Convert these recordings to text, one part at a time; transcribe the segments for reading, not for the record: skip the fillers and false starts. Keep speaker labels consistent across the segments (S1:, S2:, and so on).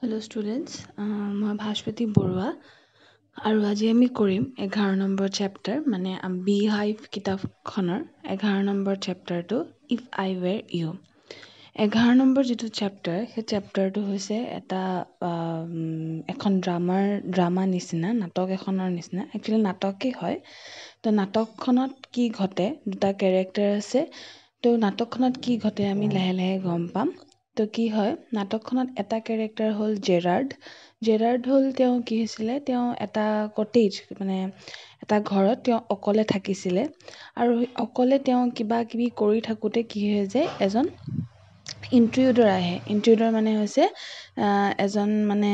S1: Hello students, মই ভাস্বতী বৰুৱা আৰু আজি আমি কৰিম 11 নম্বৰ চেপ্টাৰ মানে বি হাইভ কিতাপখনৰ 11 নম্বৰ চেপ্টাৰটো if I were you 11 number যিটো চেপ্টাৰ সেই চেপ্টাৰটো হৈছে এটা এখন ড্ৰামা নিচিনা নাটক এখনৰ নিচিনা একচুৱেলি নাটকেই হয় তো নাটকখনত কি ঘটে দুটা কেৰেক্টাৰ আছে তো নাটকখনত কি ঘটে আমি লাহে লাহে গম পাম তো কি হয় নাটকখনত এটা কেৰেক্টাৰ হ'ল জেৰাৰ্ড হ'ল তেওঁ কি হৈছিলে তেওঁ এটা কটেজ মানে এটা ঘৰত তেওঁ অকলে থাকিছিলে আৰু অকলে তেওঁ কিবা কিবি কৰি থাকোঁতে কি হয় যে এজন ইণ্ট্ৰুডাৰ আহে ইণ্ট্ৰুডাৰ মানে হৈছে এজন মানে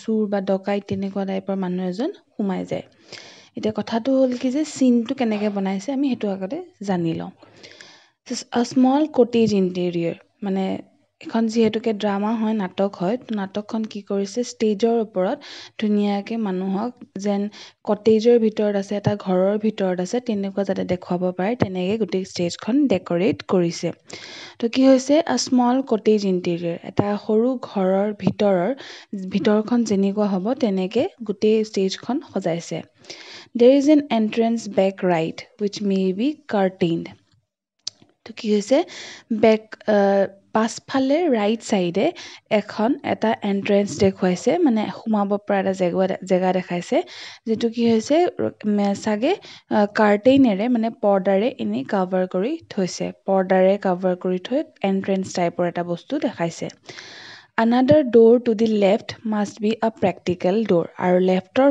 S1: চোৰ বা ডকাইত তেনেকুৱা টাইপৰ মানুহ এজন সোমাই যায় এতিয়া কথাটো হ'ল কি যে চিনটো কেনেকৈ বনাইছে আমি সেইটো আগতে জানি লওঁ স্মল কটেজ ইণ্টেৰিয়ৰ মানে এখন যিহেতুকে ড্ৰামা হয় নাটক হয় তো নাটকখন কি কৰিছে ষ্টেজৰ ওপৰত ধুনীয়াকৈ মানুহক যেন কটেজৰ ভিতৰত আছে এটা ঘৰৰ ভিতৰত আছে তেনেকুৱা যাতে দেখুৱাব পাৰে তেনেকৈ গোটেই ষ্টেজখন ডেক'ৰেট কৰিছে তো কি হৈছে স্মল কটেজ ইণ্টেৰিয়ৰ এটা সৰু ঘৰৰ ভিতৰখন যেনেকুৱা হ'ব তেনেকৈ গোটেই ষ্টেজখন সজাইছে there is an entrance back right which may be curtained তো কি হৈছে পাছফালে ৰাইট চাইডে এটা এন্ট্ৰেন্স দেখুৱাইছে মানে সোমাব পৰা এটা জেগা দেখাইছে যিটো কি হৈছে চাগে কাৰ্টেইনেৰে মানে পৰ্দাৰে এনেই কাভাৰ কৰি থৈছে পৰ্দাৰে কাভাৰ কৰি থৈ এন্ট্ৰেন্স টাইপৰ এটা বস্তু দেখাইছে another door to the left must be a practical door আৰু লেফ্টৰ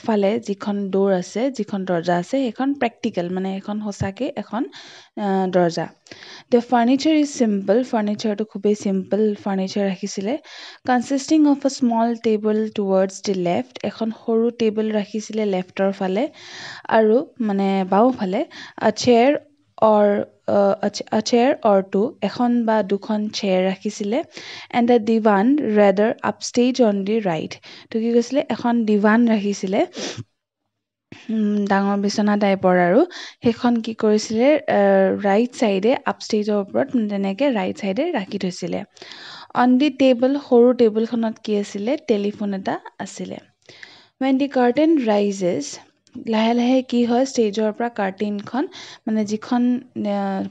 S1: ফালে যিখন ডোৰ আছে যিখন দৰ্জা আছে সেইখন প্ৰেক্টিকেল মানে এখন সঁচাকৈ এখন দৰ্জা the furniture is simple ফাৰ্নিচাৰটো খুবেই চিম্পল ফাৰ্নিচাৰ ৰাখিছিলে consisting of a small table towards the left এখন সৰু টেবল ৰাখিছিলে লেফ্টৰ ফালে আৰু মানে বাওঁফালে a chair or two এখন বা দুখন চেয়াৰ ৰাখিছিলে and a divan rather upstage on the right তো কি কৈছিলে এখন দিৱান ৰাখিছিলে ডাঙৰ বিচনা টাইপৰ আৰু সেইখন কি কৰিছিলে ৰাইট চাইডে আপষ্টেজৰ ওপৰত তেনেকৈ ৰাইট চাইডে ৰাখি থৈছিলে অন দি টেবল সৰু টেবুলখনত কি আছিলে টেলিফোন এটা আছিলে when the curtain rises লাহে লাহে কি হয় ষ্টেজৰ পৰা কাৰ্টেইনখন মানে যিখন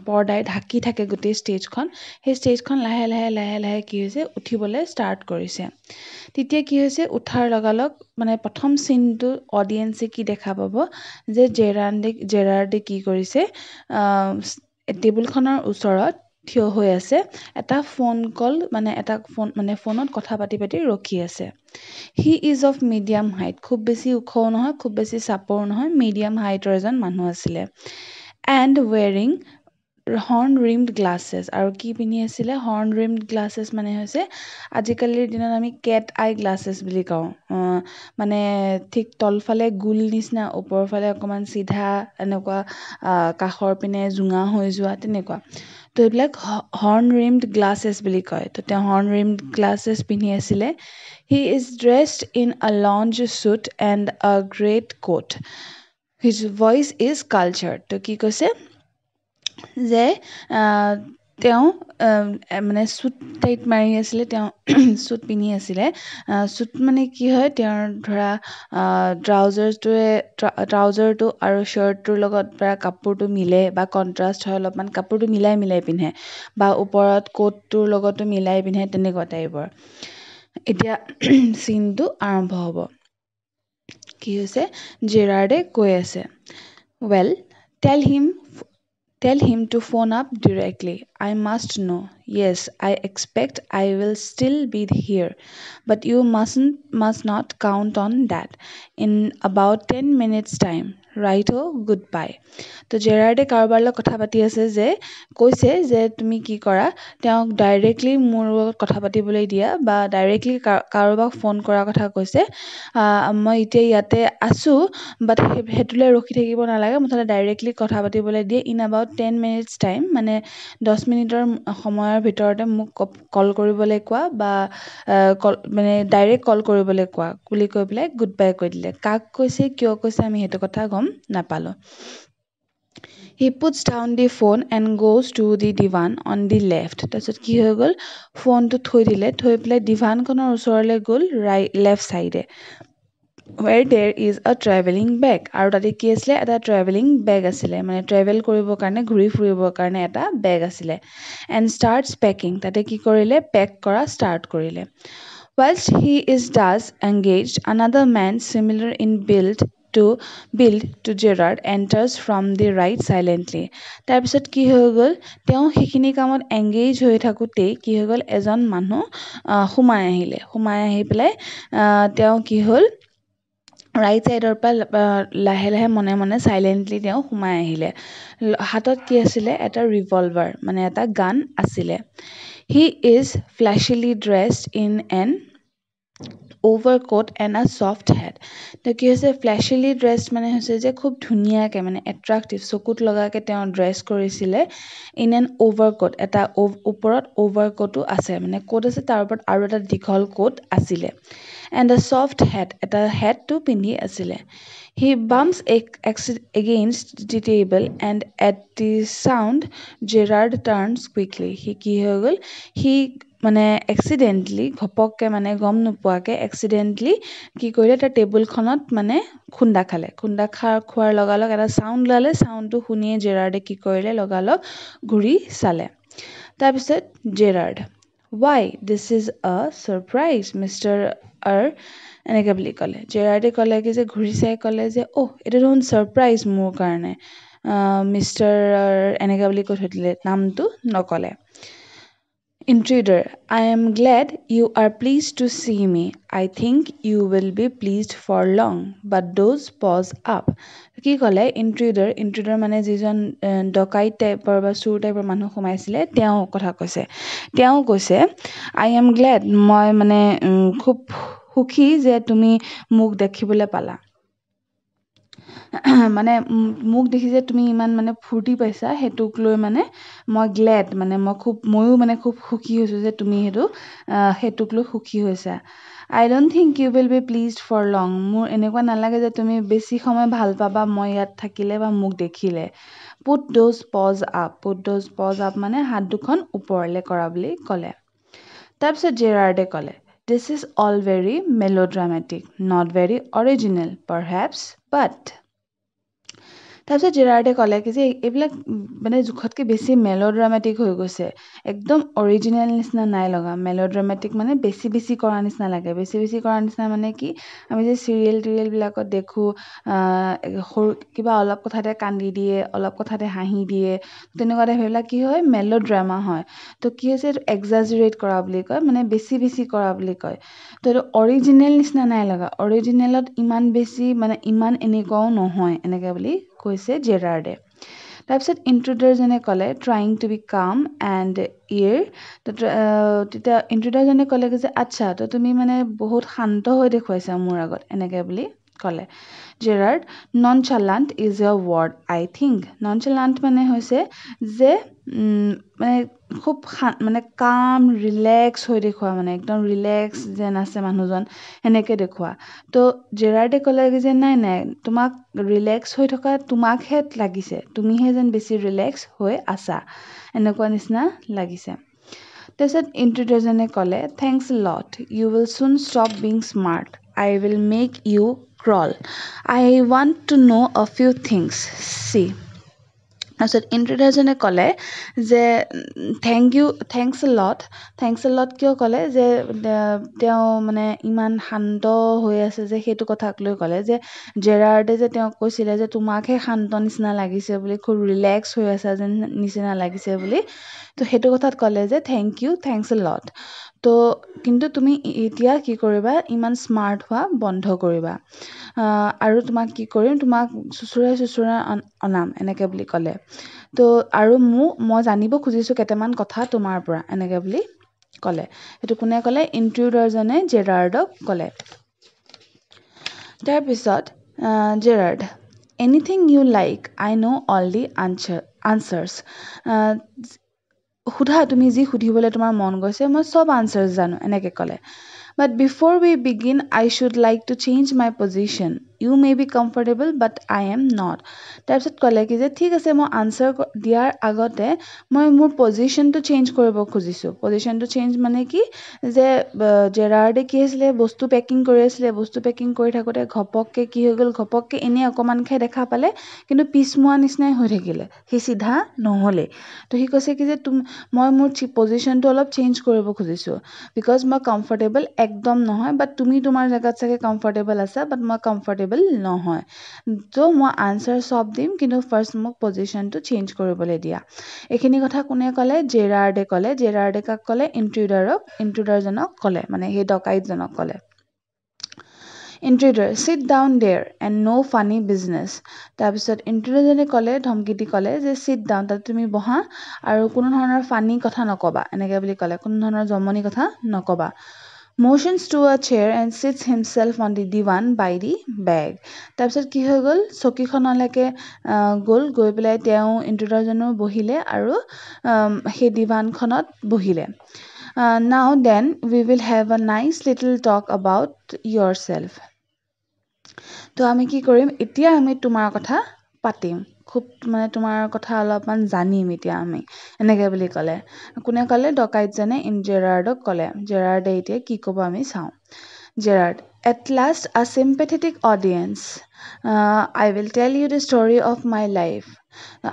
S1: পৰ্দাই ঢাকি থাকে গোটেই ষ্টেজখন সেই ষ্টেজখন লাহে লাহে কি হৈছে উঠিবলৈ ষ্টাৰ্ট কৰিছে তেতিয়া কি হৈছে উঠাৰ লগালগ মানে প্ৰথম চিনটো অডিয়েন্সে কি দেখা পাব যে জেৰাৰ্ডে কি কৰিছে টেবুলখনৰ ওচৰত থিয় হৈ আছে এটা ফোন কল মানে ফোনত কথা পাতি ৰখি আছে he is of medium height খুব বেছি ওখও নহয় খুব বেছি চাপৰো নহয় মিডিয়াম হাইটৰ এজন মানুহ আছিলে এণ্ড ৱেৰিং হৰ্ণ ৰিমড গ্লাছেছ আৰু কি পিন্ধি আছিলে হৰ্ণ ৰিমড গ্লাছেছ মানে হৈছে আজিকালিৰ দিনত আমি কেট আই গ্লাছেছ বুলি কওঁ মানে ঠিক তলফালে গোল নিচিনা ওপৰৰ ফালে অকণমান চিধা এনেকুৱা কাষৰ পিনে জোঙা হৈ যোৱা তেনেকুৱা তো এইবিলাক হৰ্ণ ৰিমড গ্লাছেছ বুলি কয় তো তেওঁ হৰ্ণ ৰিমড গ্লাছেছ পিন্ধি আছিলে he is dressed in a lounge suit and a great coat his voice is cultured তো কি কৈছে যে তেওঁ মানে চুট টাইট মাৰি আছিলে তেওঁ চুট পিন্ধি আছিলে চুট মানে কি হয় তেওঁৰ ধৰা ট্ৰাউজাৰটো আৰু শ্বাৰ্টটোৰ লগত পৰা কাপোৰটো মিলে বা কণ্ট্ৰাষ্ট হয় অলপমান কাপোৰটো মিলাই পিন্ধে বা ওপৰত কোটটোৰ লগতো মিলাই পিন্ধে তেনেকুৱা টাইপৰ এতিয়া চিনটো আৰম্ভ হ'ব কি হৈছে জেৰাৰ্ডে কৈ আছে well tell him to phone up directly I must know yes I expect I will still be here but you must not count on that in about 10 minutes time right goodbye তো জেৰাৰ্ডে কাৰোবাৰ লগত কথা পাতি আছে যে কৈছে যে তুমি কি কৰা তেওঁক ডাইৰেক্টলি মোৰ লগত কথা পাতিবলৈ দিয়া বা ডাইৰেক্টলি কাৰোবাক ফোন কৰাৰ কথা কৈছে মই এতিয়া ইয়াতে আছোঁ বাট সেইটোলৈ ৰখি থাকিব নালাগে মুঠতে ডাইৰেক্টলি কথা পাতিবলৈ দিয়ে ইন এবাউট 10 মিনিটছ টাইম মানে 10 মিনিটৰ সময়ৰ ভিতৰতে মোক কল কৰিবলৈ কোৱা বা মানে ডাইৰেক্ট কল কৰিবলৈ কোৱা বুলি কৈ পেলাই গুড বাই কৈ দিলে কাক কৈছে কিয় কৈছে আমি সেইটো কথা গম নাপালোঁ He puts down the phone and goes to the divan on the left. তাৰপিছত কি হৈ গ'ল ফোনটো থৈ দিলে থৈ পেলাই ডিভানখনৰ ওচৰলৈ গ'ল লেফ্ট চাইডে where there is a traveling bag আৰু তাতে কি আছিলে এটা traveling bag আছিলে মানে ট্ৰেভেল কৰিবৰ কাৰণে ঘূৰি ফুৰিবৰ কাৰণে এটা বেগ আছিলে and starts packing তাতে কি কৰিলে পেক কৰা ষ্টাৰ্ট কৰিলে whilst he is thus engaged another man similar in build to Gerard enters from the right silently তাৰপিছত কি হৈ গ'ল তেওঁ সেইখিনি কামত এংগেজ হৈ থাকোঁতেই কি হৈ গ'ল এজন মানুহ সোমাই আহি পেলাই তেওঁ কি হ'ল ৰাইট চাইডৰ পৰা লাহে লাহে মনে মনে চাইলেণ্টলি তেওঁ সোমাই আহিলে হাতত কি আছিলে এটা ৰিভলভাৰ মানে এটা গান আছিলে he is flashily dressed in an overcoat and a soft hat তো কি হৈছে ফ্লেশিলি ড্ৰেছড মানে হৈছে যে খুব ধুনীয়াকৈ মানে এট্ৰাক্টিভ চকুত লগাকৈ তেওঁ ড্ৰেছ কৰিছিলে ইন এন overcoat এটা ওপৰত overcoatও আছে মানে কোট আছে তাৰ ওপৰত আৰু এটা দীঘল কোট আছিলে and a soft hat এটা হেটটো পিন্ধি আছিলে he bumps against the table and at the sound Gerard turns quickly he কি হৈ গ'ল he মানে এক্সিডেণ্টলি ঘপককৈ মানে গম নোপোৱাকৈ এক্সিডেণ্টলি কি কৰিলে তাৰ টেবুলখনত মানে খুন্দা খোৱাৰ লগালগ এটা চাউণ্ড ওলালে চাউণ্ডটো শুনিয়ে জেৰাৰ্ডে কি কৰিলে লগালগ ঘূৰি চালে তাৰপিছত Gerard why this is a surprise Mr. এনেকৈ বুলি ক'লে জেৰাৰ্ডে ক'লে কি যে ঘূৰি চাই ক'লে যে এইটো দেখোন ছাৰপ্ৰাইজ মোৰ কাৰণে মিষ্টাৰ এনেকৈ বুলি কৈ থৈ দিলে নামটো নক'লে Intruder, I am glad you are pleased to see me. I think you will be pleased for long, but those pause up. কি ক'লে ইণ্ট্ৰুডাৰ মানে যিজন ডকাইত টাইপৰ বা চুৰ টাইপৰ মানুহ সোমাইছিলে তেওঁ কথা কৈছে তেওঁ কৈছে আই এম গ্লেড মই মানে খুব সুখী যে তুমি মোক দেখিবলৈ পালা মানে মোক দেখি যে তুমি ইমান মানে ফূৰ্তি পাইছা সেইটোক লৈ মানে মই গ্লেড মানে ময়ো মানে খুব সুখী হৈছোঁ যে তুমি সেইটোক লৈ সুখী হৈছা I don't think you will be pleased for long মোৰ এনেকুৱা নালাগে যে তুমি বেছি সময় ভাল পাবা মই ইয়াত থাকিলে বা মোক দেখিলে put those paws up মানে হাত দুখন ওপৰলৈ কৰা বুলি ক'লে তাৰপিছত জেৰাৰ্ডে ক'লে This is all very melodramatic, not very original, perhaps, but তাৰপিছত জেৰাৰ্ডে ক'লে কি যে এইবিলাক মানে জোখতকৈ বেছি মেলোড্ৰামেটিক হৈ গৈছে একদম অৰিজিনেল নিচিনা নাই লগা মেলোড্ৰামেটিক মানে বেছি কৰা নিচিনা লাগে বেছি কৰা নিচিনা মানে কি আমি যে চিৰিয়েলবিলাকত দেখোঁ সৰু কিবা অলপ কথাতে কান্দি দিয়ে অলপ কথাতে হাঁহি দিয়ে তেনেকুৱা সেইবিলাক কি হয় মেলোড্ৰামা হয় তো কি হৈছে এইটো এক্সাজাৰেট কৰা বুলি কয় মানে বেছি কৰা বুলি কয় তো এইটো অৰিজিনেল নিচিনা নাই লগা অৰিজিনেলত ইমান বেছি মানে ইমান এনেকুৱাও নহয় এনেকৈ বুলি কৈছে জেৰাৰ্ডে তাৰপিছত ইণ্ট্ৰুডাৰজনে ক'লে ট্ৰাইং টু বি কাম এণ্ড তেতিয়া ইণ্ট্ৰুডাৰজনে ক'লে যে আচ্ছা তো তুমি মানে বহুত শান্ত হৈ দেখুৱাইছা মোৰ আগত এনেকৈ বুলি ক'লে Gerrard nonchalant is a word I think nonchalant মানে হৈছে যে মানে খুব মানে কাম ৰিলেক্স হৈ দেখুওৱা মানে একদম ৰিলেক্স যেন আছে মানুহজন সেনেকৈ দেখুওৱা তো জেৰাৰ্ডে ক'লে যে নাই তোমাক ৰিলেক্স হৈ থকা তোমাকহে লাগিছে তুমিহে যেন বেছি ৰিলেক্স হৈ আছা এনেকুৱা নিচিনা লাগিছে তাৰপিছত ইণ্ট্ৰুডাৰজনে ক'লে thanks lot you will soon stop being smart I will make you crawl I want to know' a few things C তাৰপিছত ইণ্ট্ৰুডাৰজনে ক'লে যে থেংকছ এ লট কিয় ক'লে যে তেওঁ মানে ইমান শান্ত হৈ আছে যে সেইটো কথাক লৈ ক'লে যে জেৰাৰ্ডে যে তেওঁক কৈছিলে যে তোমাকহে শান্ত নিচিনা লাগিছে বুলি খুব ৰিলেক্স হৈ আছা যেন নিচিনা লাগিছে বুলি তো সেইটো কথাত ক'লে যে থেংকছ এ লট তো কিন্তু তুমি এতিয়া কি কৰিবা ইমান স্মাৰ্ট হোৱা বন্ধ কৰিবা আৰু তোমাক কি কৰিম তোমাক চুচুৰাই অনাম এনেকৈ বুলি ক'লে তো আৰু মই জানিব খুজিছোঁ কেইটামান কথা তোমাৰ পৰা এনেকৈ বুলি ক'লে সেইটো কোনে ক'লে ইণ্ট্ৰুডাৰজনে জেৰাৰ্ডক ক'লে তাৰপিছত Gerard anything you like I know' all the answers সোধা তুমি যি সুধিবলৈ তোমাৰ মন গৈছে মই চব আনচাৰ্ছ জানো এনেকৈ ক'লে But before we begin, I should like to change my position. You may be comfortable but I am not. তাৰপিছত ক'লে কি যে ঠিক আছে মই আনচাৰ দিয়াৰ আগতে মই মোৰ পজিশ্যনটো চেঞ্জ কৰিব খুজিছোঁ। পজিশ্যনটো চেঞ্জ মানে কি যে জেৰাৰ্ডে কি হৈছিলে বস্তু পেকিং কৰি আছিলে, বস্তু পেকিং কৰি থাকোঁতে ঘপককৈ কি হৈ গ'ল, ঘপককৈ এনেই অকণমান খাই দেখা পালে কিন্তু পিছমোৱা নিচিনাই হৈ থাকিলে, সি চিধা নহ'লে। তো সি কৈছে কি যে মই মোৰ পজিশ্যনটো অলপ চেঞ্জ কৰিব খুজিছোঁ বিকজ মই কমফৰ্টেবল একদম নহয়, বাট তুমি তোমাৰ জেগাত চাগে কমফৰ্টেবল আছা, বাট মই কমফৰ্টেবল নহয়। ত' মই আনচাৰ চব দিম কিন্তু ফাৰ্ষ্ট মোক পজিশ্যনটো চেঞ্জ কৰিবলৈ দিয়া। এইখিনি কথা কোনে ক'লে? জেৰাৰ্ডে ক'লে। জেৰাৰ্ডে কাক ক'লে? ইণ্ট্ৰুডাৰজনক ক'লে, মানে সেই ডকাইতজনক ক'লে। Intruder, sit down there and no' funny business. তাৰপিছত ইণ্ট্ৰুডাৰজনে ক'লে, ধমকি দি ক'লে যে চিট ডাউন, তাত তুমি বহা আৰু কোনো ধৰণৰ ফানী কথা নক'বা, এনেকৈ বুলি ক'লে, কোনো ধৰণৰ জমনি কথা নক'বা। Motions to a chair and sits himself on the divan by the bag. তাৰপিছত কি হৈ গ'ল, চকীখনলৈকে গৈ পেলাই তেওঁ ইণ্ট্ৰুডাৰজনো বহিলে আৰু সেই ডিভানখনত বহিলে। Now then we will have a nice little talk about yourself. তো আমি কি কৰিম এতিয়া, আমি তোমাৰ কথা পাতিম, খুব মানে তোমাৰ কথা অলপমান জানিম এতিয়া আমি, এনেকৈ বুলি ক'লে। কোনে ক'লে? ডকাইতজনে জেৰাৰ্ডক ক'লে। জেৰাৰ্ডে এতিয়া কি ক'ব আমি চাওঁ। জেৰাৰ্ড, এট লাষ্ট আ sympathetic audience, I will tell you the story of my life.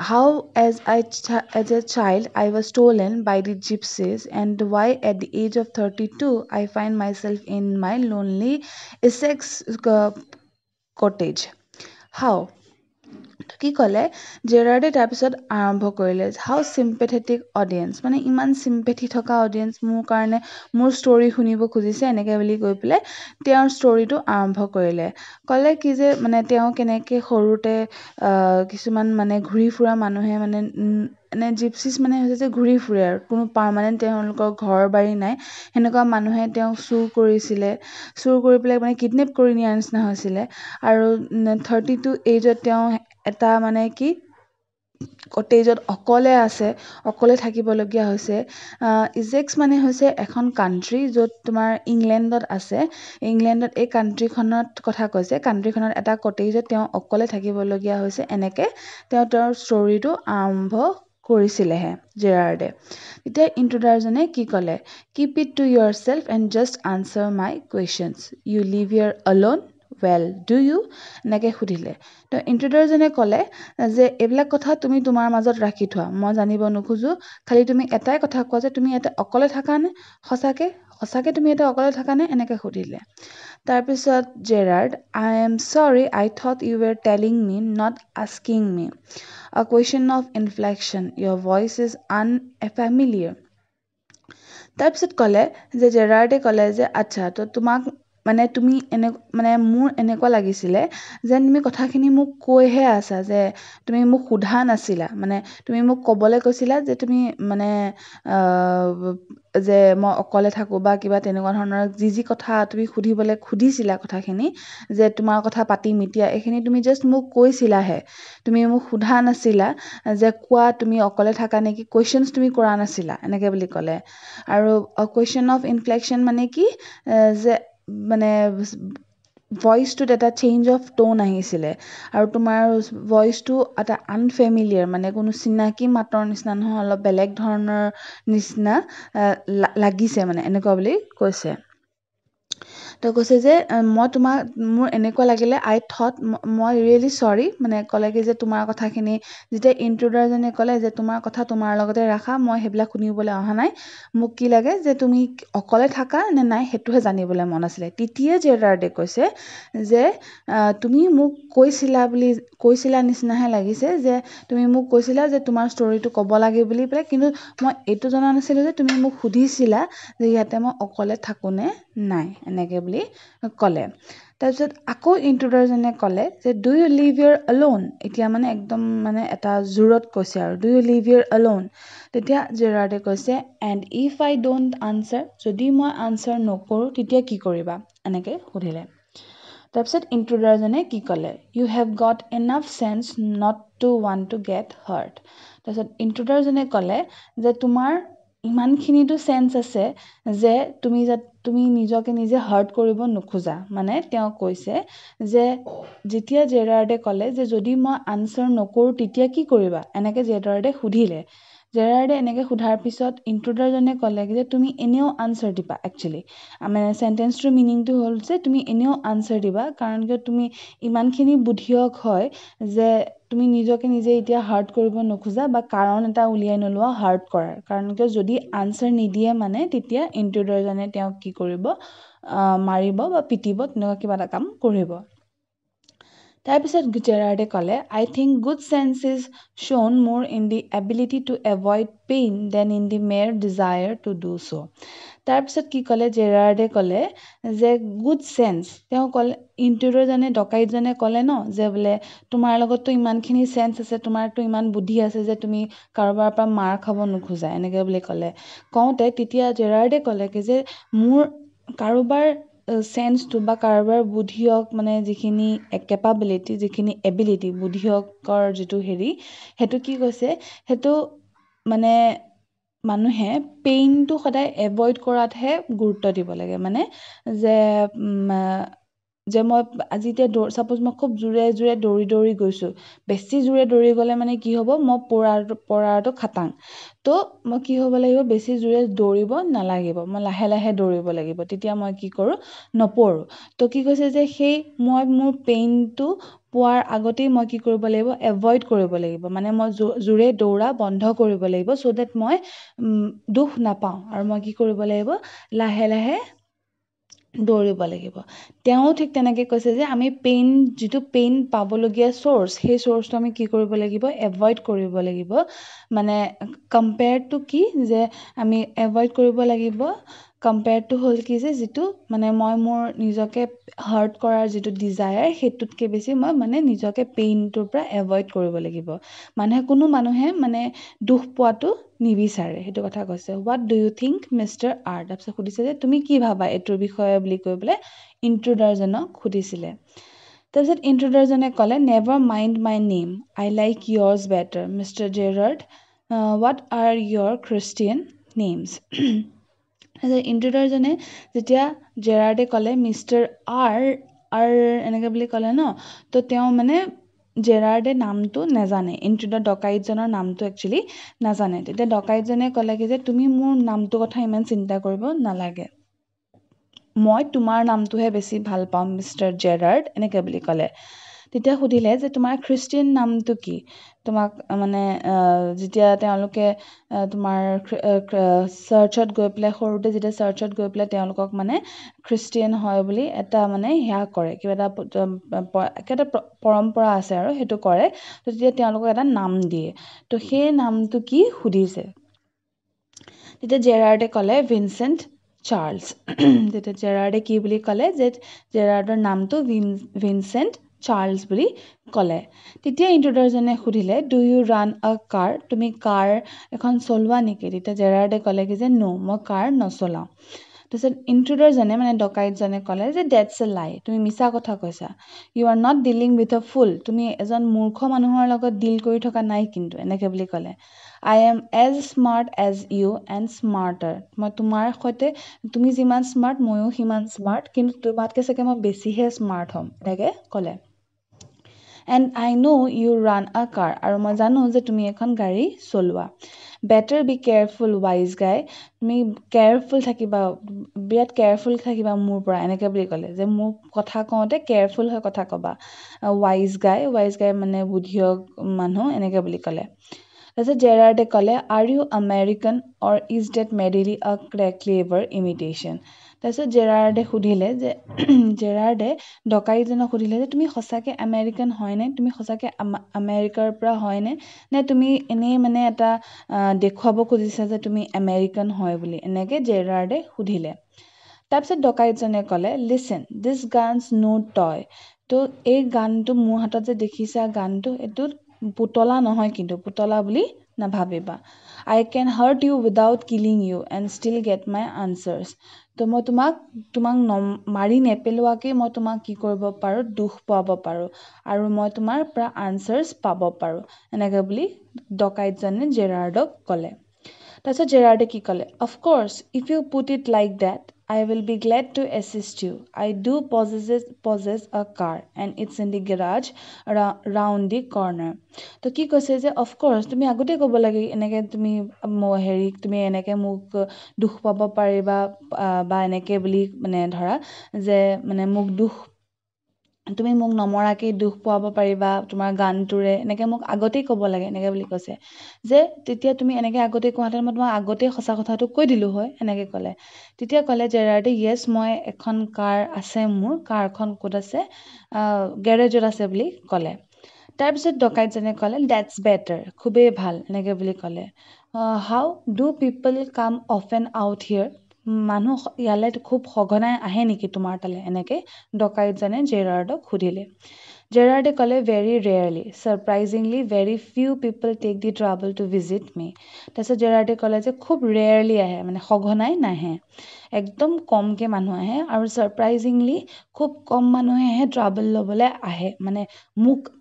S1: How as a child I was stolen by the gypsies, and why at the age of 32 I find myself in my lonely Essex cottage. How? কি ক'লে জেৰাৰ্ডে তাৰপিছত আৰম্ভ কৰিলে, হাউ sympathetic audience, মানে ইমান sympathy থকা audience মোৰ কাৰণে মোৰ ষ্টৰি শুনিব খুজিছে, এনেকৈ বুলি কৈ পেলাই তেওঁৰ ষ্টৰিটো আৰম্ভ কৰিলে। ক'লে কি যে মানে তেওঁ কেনেকৈ সৰুতে কিছুমান মানে ঘূৰি ফুৰা মানুহে মানে এনে জিপচিছ মানে হৈছে যে ঘূৰি ফুৰে আৰু কোনো পাৰ্মানেণ্ট তেওঁলোকৰ ঘৰ বাৰী নাই, সেনেকুৱা মানুহে তেওঁক চুৰ কৰিছিলে, চুৰ কৰি পেলাই মানে কিডনেপ কৰি নিয়াৰ নিচিনা হৈছিলে। আৰু 32 এইজত তেওঁ এটা মানে কি কটেজত অকলে আছে, অকলে থাকিবলগীয়া হৈছে। ইজেক্স মানে হৈছে এখন কাণ্ট্ৰি য'ত তোমাৰ ইংলেণ্ডত আছে, ইংলেণ্ডত এই কাণ্ট্ৰিখনত কথা কৈছে, কাণ্ট্ৰিখনত এটা কটেজত তেওঁ অকলে থাকিবলগীয়া হৈছে, এনেকৈ তেওঁৰ ষ্টৰিটো আৰম্ভ কৰিছিলেহে জেৰাৰ্ডে। এতিয়া ইণ্ট্ৰুডাৰজনে কি ক'লে? Keep it to yourself and just answer my questions, you live here alone, well do you, এনেকৈ সুধিলে। তো ইণ্ট্ৰুডাৰজনে ক'লে যে এইবিলাক কথা তুমি তোমাৰ মাজত ৰাখি থোৱা, মই জানিব নোখোজোঁ, খালি তুমি এটাই কথা কোৱা যে তুমি ইয়াতে অকলে থাকানে, সঁচাকৈ তুমি ইয়াতে অকলে থাকানে, এনেকৈ সুধিলে। তাৰপিছত Gerard, I am sorry, I thought you were telling me, not asking me, a question of inflection, your voice is unfamiliar. তাৰপিছত ক'লে যে জেৰাৰ্ডে ক'লে যে আচ্ছা, তো তোমাক মানে তুমি মানে মোৰ এনেকুৱা লাগিছিলে যেন তুমি কথাখিনি মোক কৈহে আছা, যে তুমি মোক সোধা নাছিলা, মানে তুমি মোক ক'বলৈ কৈছিলা যে তুমি মানে যে মই অকলে থাকোঁ বা কিবা তেনেকুৱা ধৰণৰ যি কথা তুমি সুধিছিলা কথাখিনি, যে তোমাৰ কথা পাতিম এতিয়া, এইখিনি তুমি জাষ্ট মোক কৈছিলাহে, তুমি মোক সোধা নাছিলা যে কোৱা তুমি অকলে থাকা নেকি, কুৱেশ্যনছ তুমি কৰা নাছিলা, এনেকৈ বুলি ক'লে। আৰু কুৱেশ্যন অফ ইনফ্লেকশ্যন মানে কি যে মানে ভইচটোত এটা চেঞ্জ অফ টোন আহিছিলে, আৰু তোমাৰ ভইচটো এটা আনফেমিলিয়াৰ, মানে কোনো চিনাকি মাতৰ নিচিনা নহয়, অলপ বেলেগ ধৰণৰ নিচিনা লাগিছে, মানে এনেকুৱা বুলি কৈছে। তো কৈছে যে মোৰ এনেকুৱা লাগিলে, আই থট, মই ৰিয়েলি চৰি, মানে ক'লে কি যে তোমাৰ কথাখিনি যেতিয়া ইণ্ট্ৰুডাৰজনে ক'লে যে তোমাৰ কথা তোমাৰ লগতে ৰাখা, মই সেইবিলাক শুনিবলৈ অহা নাই, মোক কি লাগে যে তুমি অকলে থাকা নে নাই সেইটোহে জানিবলৈ মন আছিলে। তেতিয়া জেৰাৰ্ডে কৈছে যে তুমি মোক কৈছিলা নিচিনাহে লাগিছে, যে তুমি মোক কৈছিলা যে তোমাৰ ষ্টৰিটো ক'ব লাগে বুলি পেলাই, কিন্তু মই এইটো জনা নাছিলোঁ যে তুমি মোক সুধিছিলা যে ইয়াতে মই অকলে থাকোঁনে নাই, এনেকৈ বুলি ক'লে। তাৰপিছত আকৌ ইণ্ট্ৰুডাৰজনে ক'লে যে ডু ইউ লিভ ইয়ৰ অল'ন, এতিয়া মানে একদম মানে এটা জোৰত কৈছে আৰু, ডু ইউ লিভ ইয়ৰ অল'ন। তেতিয়া জেৰাৰ্ডে কৈছে and if I don't answer, যদি মই আনচাৰ নকৰোঁ তেতিয়া কি কৰিবা, এনেকৈ সুধিলে। তাৰপিছত ইণ্ট্ৰুডাৰজনে কি ক'লে? You have got enough sense not to want to get hurt. তাৰপিছত ইণ্ট্ৰুডাৰজনে ক'লে যে তোমাৰ ইমানখিনিতো চেন্স আছে যে তুমি নিজকে নিজে হাৰ্ট কৰিব নোখোজা মানে তেওঁ কৈছে যে যেতিয়া জেৰাৰ্ডে ক'লে যে যদি মই আনচাৰ নকৰোঁ তেতিয়া কি কৰিবা এনেকৈ জেৰাৰ্ডে সুধিলে জেৰাৰ্ডে এনেকৈ সোধাৰ পিছত ইণ্ট্ৰুডাৰজনে ক'লে যে তুমি এনেও আনচাৰ দিবা একচুৱেলি মানে চেণ্টেন্সটোৰ মিনিংটো হ'ল যে তুমি এনেও আনচাৰ দিবা কাৰণ কিয় তুমি ইমানখিনি বুদ্ধিয়ক হয় যে তুমি নিজকে নিজে এতিয়া হাৰ্ট কৰিব নোখোজা বা কাৰণ এটা উলিয়াই নোলোৱা হাৰ্ট কৰাৰ কাৰণ কিয় যদি আনচাৰ নিদিয়ে মানে তেতিয়া ইণ্ট্ৰুডাৰজনে তেওঁক কি কৰিব মাৰিব বা পিটিব তেনেকুৱা কিবা এটা কাম কৰিব তাৰপিছত জেৰাৰ্ডে ক'লে I think good sense is shown more in the ability to avoid pain than in the mere desire to do so তাৰপিছত কি ক'লে জেৰাৰ্ডে ক'লে যে গুড চেন্স তেওঁ ক'লে ইণ্ট্ৰুডাৰজনে ডকাইতজনে ক'লে ন যে বোলে তোমাৰ লগততো ইমানখিনি চেন্স আছে তোমাৰতো ইমান বুদ্ধি আছে যে তুমি কাৰোবাৰ পৰা মাৰ খাব নোখোজা এনেকৈ বুলি ক'লে কওঁতে তেতিয়া জেৰাৰ্ডে ক'লে কি যে মোৰ কাৰোবাৰ চেন্সটো বা কাৰোবাৰ বুদ্ধিয়ক মানে যিখিনি কেপাবিলিটি যিখিনি এবিলিটি বুদ্ধিয়কৰ যিটো হেৰি সেইটো কি কৈছে সেইটো মানে মানুহে পেইনটো সদায় এভইড কৰাতহে গুৰুত্ব দিব লাগে মানে যে যে মই আজি এতিয়া ছাপ'জ মই খুব জোৰে জোৰে দৌৰি গৈছোঁ বেছি জোৰে দৌৰি গ'লে মানে কি হ'ব মই পৰাটো খাটাং তো মই কি হ'ব লাগিব বেছি জোৰে দৌৰিব নালাগিব মই লাহে লাহে দৌৰিব লাগিব তেতিয়া মই কি কৰোঁ নপৰোঁ তো কি কৈছে যে সেই মই মোৰ পেইনটো পোৱাৰ আগতেই মই কি কৰিব লাগিব এভইড কৰিব লাগিব মানে মই জোৰে দৌৰা বন্ধ কৰিব লাগিব চ' ডেট মই দুখ নাপাওঁ আৰু মই কি কৰিব লাগিব লাহে লাহে দৌৰিব লাগিব তেওঁ ঠিক তেনেকৈ কৈছে যে আমি যিটো পেইন পাবলগীয়া চ'ৰ্চ সেই চ'ৰ্চটো আমি কি কৰিব লাগিব এভইড কৰিব লাগিব মানে কম্পেয়াৰ টু কি যে আমি এভইড কৰিব লাগিব কম্পেয়াৰটো হ'ল কি যে যিটো মানে মই মোৰ নিজকে হাৰ্ট কৰাৰ যিটো ডিজায়াৰ সেইটোতকৈ বেছি মই মানে নিজকে পেইনটোৰ পৰা এভইড কৰিব লাগিব কোনো মানুহে মানে দুখ পোৱাটো নিবিচাৰে সেইটো কথা কৈছে what do you think mister আৰ তাৰপিছত সুধিছে যে তুমি কি ভাবা এইটোৰ বিষয়ে বুলি কৈ পেলাই ইণ্ট্ৰুডাৰজনক সুধিছিলে তাৰপিছত ইণ্ট্ৰুডাৰজনে ক'লে never mind my name I like yours better mister Gerrard what are your Christian names ইণ্ট্ৰুডাৰজনে যেতিয়া জেৰাৰ্ডে ক'লে মিষ্টাৰ আৰ এনেকৈ বুলি ক'লে ন তো তেওঁ মানে জেৰাৰ্ডে নামটো নাজানে ইণ্ট্ৰুডাৰ ডকাইতজনৰ নামটো একচুৱেলি নাজানে তেতিয়া ডকাইতজনে ক'লে কি যে তুমি মোৰ নামটোৰ কথা ইমান চিন্তা কৰিব নালাগে মই তোমাৰ নামটোহে বেছি ভাল পাওঁ মিষ্টাৰ জেৰাৰ্ড এনেকৈ বুলি ক'লে তেতিয়া সুধিলে যে তোমাৰ খ্ৰীষ্টিয়ান নামটো কি তোমাক মানে যেতিয়া তেওঁলোকে তোমাৰ চাৰ্চত গৈ পেলাই সৰুতে যেতিয়া চাৰ্চত গৈ পেলাই তেওঁলোকক মানে খ্ৰীষ্টিয়ান হয় বুলি এটা মানে সেয়া কৰে কিবা এটা পৰম্পৰা আছে আৰু সেইটো কৰে তো তেতিয়া তেওঁলোকক এটা নাম দিয়ে তো সেই নামটো কি সুধিছে তেতিয়া জেৰাৰ্ডে ক'লে ভিনচেণ্ট চাৰ্লছ তেতিয়া জেৰাৰ্ডে কি বুলি ক'লে যে জেৰাৰ্ডৰ নামটো ভিনচেণ্ট চাৰ্লছ বুলি ক'লে তেতিয়া ইণ্ট্ৰুডাৰজনে সুধিলে ডু ইউ ৰান আ কাৰ তুমি কাৰ এখন চলোৱা নেকি তেতিয়া জেৰাৰ্ডে ক'লে কি যে ন' মই কাৰ নচলাওঁ তাৰপিছত ইণ্ট্ৰুডাৰজনে মানে ডকাইতজনে ক'লে যে ডেটছ এ লাই তুমি মিছা কথা কৈছা you are not dealing with a fool তুমি এজন মূৰ্খ মানুহৰ লগত ডিল কৰি থকা নাই কিন্তু এনেকৈ বুলি ক'লে I am as smart as you and smarter মই তোমাৰ সৈতে তুমি যিমান স্মাৰ্ট ময়ো সিমান স্মাৰ্ট কিন্তু তোমাতকৈ চাগে মই বেছিহে স্মাৰ্ট হ'ম এনেকৈ ক'লে and I know' you ran a car আৰু মই জানো যে তুমি এখন গাড়ী চলোৱা বেটাৰ বি কেয়াৰফুল ৱাইজ গাই তুমি কেয়াৰফুল থাকিবা বিৰাট কেয়াৰফুল থাকিবা মোৰ পৰা এনেকৈ বুলি ক'লে যে মোক কথা কওঁতে কেয়াৰফুল হৈ কথা ক'বা ৱাইজ গাই মানে বুদ্ধিয়ক মানুহ এনেকৈ বুলি ক'লে তাৰপিছত জেৰাৰ্ডে ক'লে are you American or is that merely a clever imitation তাৰপিছত জেৰাৰ্ডে সুধিলে যে জেৰাৰ্ডে ডকাইতজনক সুধিলে যে তুমি সঁচাকৈ আমেৰিকান হয়নে তুমি সঁচাকৈ আমেৰিকাৰ পৰা হয়নে নে তুমি এনেই মানে এটা দেখুৱাব খুজিছা যে তুমি আমেৰিকান হয় বুলি এনেকৈ জেৰাৰ্ডে সুধিলে তাৰপিছত ডকাইতজনে ক'লে লিচেন দিছ গানছ ন' টয় তো এই গানটো মোৰ হাতত যে দেখিছা গানটো এইটোত পুতলা নহয় কিন্তু পুতলা বুলি নাভাবিবা I can hurt you without killing you and still get my answers তো মই তোমাক মাৰি নেপেলোৱাকৈ মই তোমাক কি কৰিব পাৰোঁ দুখ পোৱাব পাৰোঁ আৰু মই তোমাৰ পৰা আনচাৰ্ছ পাব পাৰোঁ এনেকৈ বুলি ডকাইতজনে জেৰাৰ্ডক ক'লে তাৰপিছত জেৰাৰ্ডে কি ক'লে, of course if you put it like that I will be glad to assist you. I do possess a car and it's in the garage round the corner. তো কি কৈছে যে অফক'ৰ্ছ তুমি আগতে ক'ব লাগে এনেকৈ তুমি তুমি এনেকৈ মোক দুখ পাব পাৰিবা বা এনেকৈ বুলি মানে ধৰা যে মানে মোক তুমি মোক নমৰাকৈ দুখ পোৱাব পাৰিবা তোমাৰ গানটোৰে এনেকৈ মোক আগতেই ক'ব লাগে এনেকৈ বুলি কৈছে যে তেতিয়া তুমি এনেকৈ আগতে কোৱাহেঁতেন মই তোমাক আগতেই সঁচা কথাটো কৈ দিলোঁ হয় এনেকৈ ক'লে তেতিয়া ক'লে জেৰাৰ্ডে য়েছ মই এখন কাৰ আছে মোৰ কাৰখন ক'ত আছে গেৰেজত আছে বুলি ক'লে তাৰপিছত ডকাইতজনে ক'লে ডেটছ বেটাৰ খুবেই ভাল এনেকৈ বুলি ক'লে হাউ do people come often out হিয়াৰ মানুহ ইয়ালৈ খুব সঘনাই আহে নেকি তোমাৰ তালৈ এনেকৈ ডকাইতজনে জেৰাৰ্ডক সুধিলে জেৰাৰ্ডে ক'লে very rarely surprisingly very few people take the travel to visit me তাৰপিছত জেৰাৰ্ডে ক'লে যে খুব ৰেয়াৰলি আহে মানে সঘনাই নাহে একদম কমকৈ মানুহ আহে আৰু ছাৰপ্ৰাইজিংলি খুব কম মানুহেহে ট্ৰাভেল ল'বলৈ আহে মানে মোক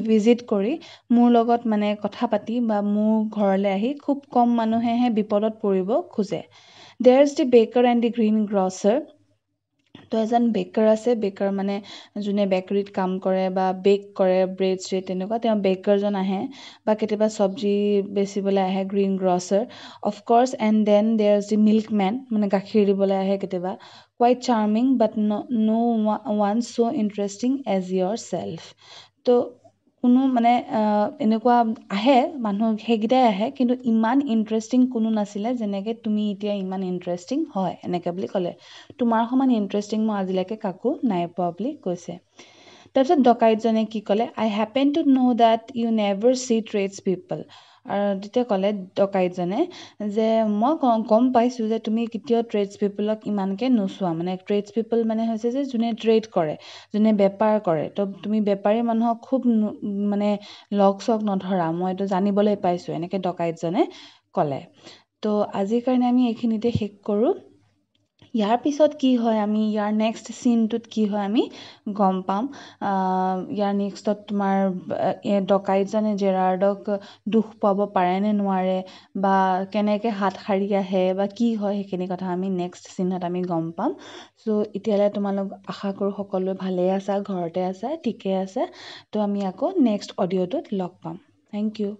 S1: ভিজিট কৰি মোৰ লগত মানে কথা পাতি বা মোৰ ঘৰলৈ আহি খুব কম মানুহেহে বিপদত পৰিব খোজে There's the baker and the greengrocer. তো এজন বেকাৰ আছে বেকাৰ মানে যোনে বেকাৰীত কাম কৰে বা বেক কৰে ব্ৰেড শ্ৰেড তেনেকুৱা তেওঁ বেকাৰজন আহে বা কেতিয়াবা চব্জি বেচিবলৈ আহে green grocer of course and then there is the milkmen মানে গাখীৰ দিবলৈ আহে কেতিয়াবা quite charming but no' one so' interesting as yourself তো কোনো মানে এনেকুৱা আহে মানুহ সেইকেইটাই আহে কিন্তু ইমান ইণ্টাৰেষ্টিং কোনো নাছিলে যেনেকৈ তুমি এতিয়া ইমান ইণ্টাৰেষ্টিং হয় এনেকৈ বুলি ক'লে তোমাৰ সমান ইণ্টাৰেষ্টিং মই আজিলৈকে কাকো নাই পোৱা বুলি কৈছে তাৰপিছত ডকাইতজনে কি ক'লে I happen to know' that you never see trades people আৰু তেতিয়া ক'লে ডকাইতজনে যে মই গম পাইছোঁ যে তুমি কেতিয়াও ট্ৰেডছ পিপলক ইমানকৈ নোচোৱা মানে ট্ৰেডছ পিপল মানে হৈছে যে যোনে ট্ৰেড কৰে যোনে বেপাৰ কৰে তো তুমি বেপাৰী মানুহক খুব মানে লগ চগ নধৰা মই এইটো জানিবলৈ পাইছোঁ এনেকৈ ডকাইতজনে ক'লে তো আজিৰ কাৰণে আমি এইখিনিতে শেষ কৰোঁ ইয়াৰ পিছত কি হয় আমি ইয়াৰ নেক্সট চিনটোত কি হয় আমি গম পাম ইয়াৰ নেক্সটত তোমাৰ ডকাইতজনে জেৰাৰ্ডক দুখ পাব পাৰে নে নোৱাৰে বা কেনেকৈ হাত সাৰি আহে বা কি হয় সেইখিনি কথা আমি নেক্সট চিনত আমি গম পাম চ' এতিয়ালৈ তোমালোক আশা কৰোঁ সকলোৱে ভালেই আছা ঘৰতে আছা ঠিকে আছে তো আমি আকৌ নেক্সট অডিঅ'টোত লগ পাম থেংক ইউ